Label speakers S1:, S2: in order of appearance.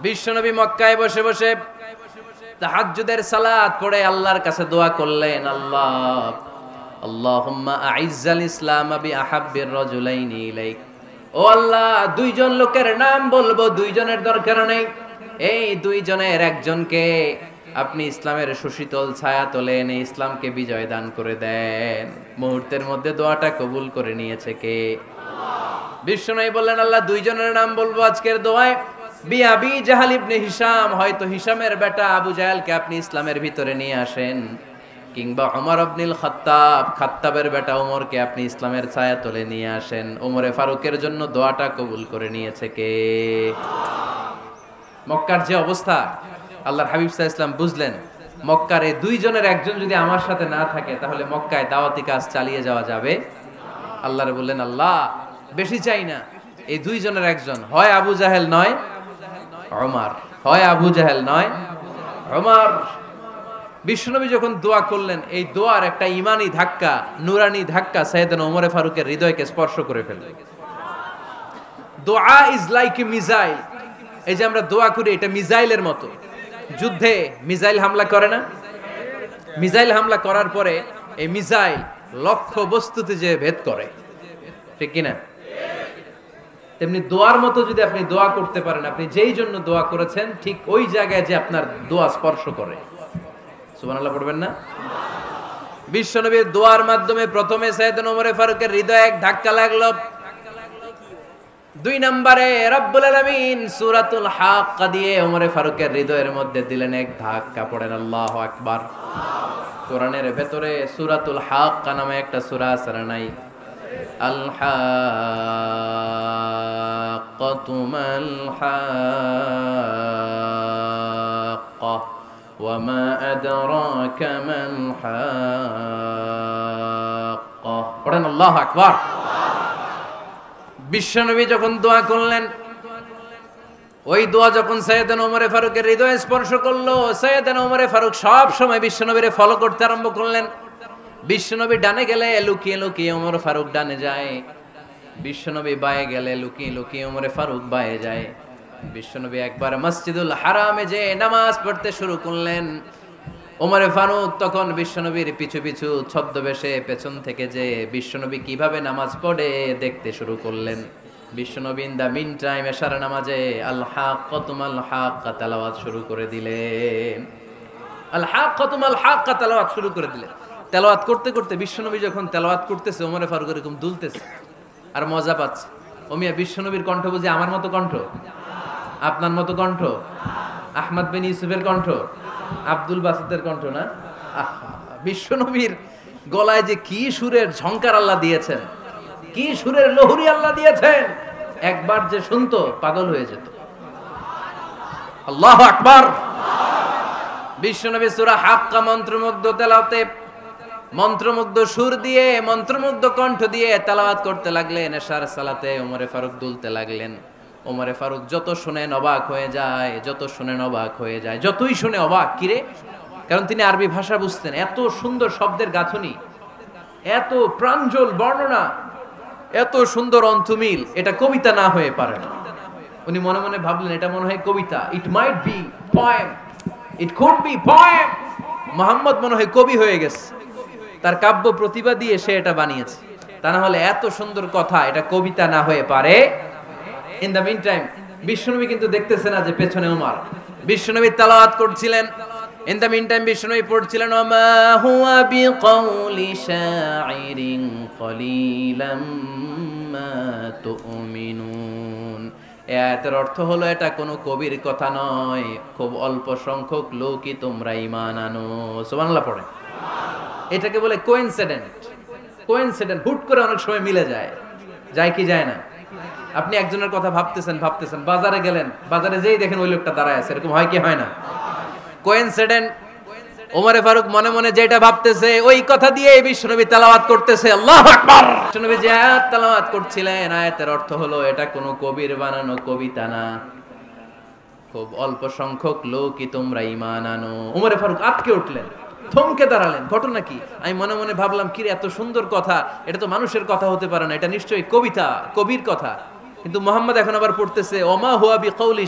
S1: বিশ্বনবী মক্কায় বসে বসে তাহাজ্জুদের সালাত পড়ে আল্লাহর কাছে দোয়া করলেন, আল্লাহুম্মা আইজ্জাল ইসলাম বিআহাব্বির রাজুলাইনি ইলাইক। ও আল্লাহ, দুইজন লোকের নাম বলবো, দুইজনের দরকার নেই, এই দুইজনের একজনকে আপনি ইসলামের সুশীতল ছায়া তলে এনে ইসলামকে বিজয় দান করে দেন। মুহূর্তের মধ্যে দোয়াটা কবুল করে নিয়েছে কে? বিশ্বনবী বললেন, আল্লাহ, দুইজনের নাম বলবো আজকের দোয়ায়। আবি জাহাল ইবনে হিশাম, হয়তো হিশামের বেটা আবু জাহেলকে আপনি ইসলামের ভিতরে নিয়ে আসেন, কিংবা ওমর ইবনুল খাত্তাব, খাত্তাবের বেটা ওমরকে আপনি ইসলামের ছায়া তলে নিয়ে আসেন। ওমরে ফারুকের জন্য দোয়াটা কবুল করে নিয়েছে কে? মক্কার যে অবস্থা, আল্লাহর হাবিব সাল্লাল্লাহু আলাইহি ওয়াসাল্লাম বুঝলেন মক্কার এই দুইজনের একজন যদি আমার সাথে না থাকে তাহলে মক্কায় দাওয়াতি কাজ চালিয়ে যাওয়া যাবে। আল্লাহরে বললেন, আল্লাহ, বেশি চাই না, এই দুইজনের একজন, হয় আবু জাহেল নয় ওমর, হয় আবু জাহেল নয় ওমর। বিশ্বনবী যখন দোয়া করলেন, এই দোয়ার একটা ইমানি ধাক্কা, নুরানি ধাক্কা সাইয়েদনা ওমর ফারুকের হৃদয়কে স্পর্শ করে ফেলল। দোয়া ইজ লাইক এ মিসাইল। এই যে আমরা দোয়া করি, এটা মিসাইলের মতো। যুদ্ধে মিসাইল হামলা করে না? মিসাইল হামলা করার পরে এই মিসাইল লক্ষ্য বস্তুতে যে ভেদ করে, ঠিক কিনা? তেমনি দোয়ার মতো যদি আপনি দোয়া করতে পারেন, আপনি যেই জন্য দোয়া করেছেন ঠিক ওই জায়গায় যে আপনার দোয়া স্পর্শ করে। সুবহানাল্লাহ পড়বেন না? বিশ্বনবীর দোয়ার মাধ্যমে প্রথমে সাইয়েদনা ওমর ফারুকের হৃদয়ে এক ধাক্কা লাগলো। দুই নম্বরে রব্বুল আলামিন সূরাতুল হাক্কা দিয়ে ওমর ফারুকের হৃদয়ের মধ্যে দিলেন এক ধাক্কা। পড়েন আল্লাহু আকবার। কোরআনের ভেতরে সূরাতুল হাক্কা নামে একটা সূরা আছে না নাই? আল হাক্কাতু মাল হাক্কা ওয়া মা আদরাকা মাল হাক্কা। পড়েন আল্লাহু আকবার। বিশ্বনবী যখন দোয়া করলেন, ওই দোয়া যখন সাইয়েদনা ওমর ফারুকের হৃদয়ে স্পর্শ করলো, সাইয়েদনা ওমর ফারুক সব সময় বিশ্বনবীরে ফলো করতে আরম্ভ করলেন। বিশ্বনবী ডানে গেলে লুকিয়ে লুকিয়ে ওমর ফারুক ডানে যায়, বিশ্বনবী বায়ে গেলে লুকিয়ে লুকিয়ে ওমর ফারুক বায়ে যায়। বিশ্বনবী একবার মসজিদুল হারামে যে নামাজ পড়তে শুরু করলেন, ওমর ফারুক তখন বিশ্বনবীর পিছু পিছু ছদ্মবেশে পেছন থেকে যে বিশ্বনবী কিভাবে নামাজ পড়ে দেখতে শুরু করলেন। বিশ্বনবী ইন দা মিন টাইম এশার নামাজে আল হাক্কাতু মাল হাক্কা তেলাওয়াত শুরু করে দিলেন। আল হাক্কাতু মাল হাক্কা তেলাওয়াত শুরু করে দিলেন। তেলাওয়াত করতে করতে বিশ্বনবী যখন তেলাওয়াত করতেছে, ওমর ফারুক এরকম দুলতেছে আর মজা পাচ্ছে। ওমিয়া বিশ্বনবীর কণ্ঠ বুঝি আমার মতো কণ্ঠ, আপনার মতো কণ্ঠ, আহমদ বিন ইউসুফের কণ্ঠ, আব্দুল বাসিতের কণ্ঠ না? বিশ্বনবীর গলায় যে কি সুরের ঝংকার আল্লাহ দিয়েছেন, কি সুরের লহরী আল্লাহ দিয়েছেন, একবার যে শুনতো পাগল হয়ে যেত। আল্লাহু আকবার। বিশ্বনবী সূরা হাক্কা মন্ত্রমুগ্ধ তেলাওয়াতে, মন্ত্রমুগ্ধ সুর দিয়ে, মন্ত্রমুগ্ধ কণ্ঠ দিয়ে তেলাওয়াত করতে লাগলেন। এশার সালাতে ওমর ফারুক দুলতে লাগলেন। ওমর ফারুক যত শুনেন অবাক হয়ে যায়, যত শুনেন অবাক হয়ে যায়, যতই শুনে অবাক। কিরে? কারণ তিনি আরবি ভাষা বুঝতেন। এত সুন্দর শব্দের গাঁথনি, এত প্রাঞ্জল বর্ণনা, এত সুন্দর অন্তমিল, এটা কবিতা না হয়ে পারে না। উনি মনে মনে ভাবলেন, এটা মনে হয় কবিতা। It might be poem, it could be poem. Muhammad মনে হয় কবি হয়ে গেছে, তার কাব্য প্রতিভা দিয়ে সে এটা বানিয়েছে। তা না হলে এত সুন্দর কথা, এটা কবিতা না হয়ে পারে। ইন দ্য মিন টাইম বিশ্বনবী কিন্তু দেখতেছে না যে পেছনে ওমর। বিশ্বনবী তেলাওয়াত করছিলেন, ইন দ্য মিন টাইম বিশ্বনবী পড়ছিলেন, ওমা হুয়া বিকাউলি শাইরিন কলিলাম মা তুমিনুন। এই আয়াতের অর্থ হলো, এটা কোনো কবির কথা নয়, খুব অল্প সংখ্যক লোকই তোমরা ঈমান আনো। সুবহানাল্লাহ পড়ে। এটাকে বলে কোইন্সিডেন্ট। কোইন্সিডেন্ট, হুট করে অনেক সময় মিলে যায়। যায় কি যায় না? আপনি একজনের কথা ভাবতেছেন ভাবতেছেন, বাজারে গেলেন, বাজারে যেই দেখেন ওই লোকটা দাঁড়ায় আছে, এরকম হয় কি হয় না? কোইন্সিডেন্ট। ওমর ফারুক মনে মনে যেটা ভাবতেছে ওই কথা দিয়ে বিশ্বনবী তেলাওয়াত করতেছে। আল্লাহু আকবার। বিশ্বনবী যে আয়াত তেলাওয়াত করছিলেন, আয়াতের অর্থ হলো, এটা কোনো কবির বানানো কবিতা না, খুব অল্প সংখ্যক লোকই তোমরা ঈমান আনো। ওমর ফারুক আটকে উঠলেন, থমকে দাঁড়ালেন। ঘটনা কি? আমি মনে মনে ভাবলাম, কি রে, এত সুন্দর কথা, এটা তো মানুষের কথা হতে পারে না, এটা নিশ্চয়ই কবিতা, কবির কথা। কিন্তু মুহাম্মদ এখন আবার পড়তেছে, ওমা হুয়া বিকাউলি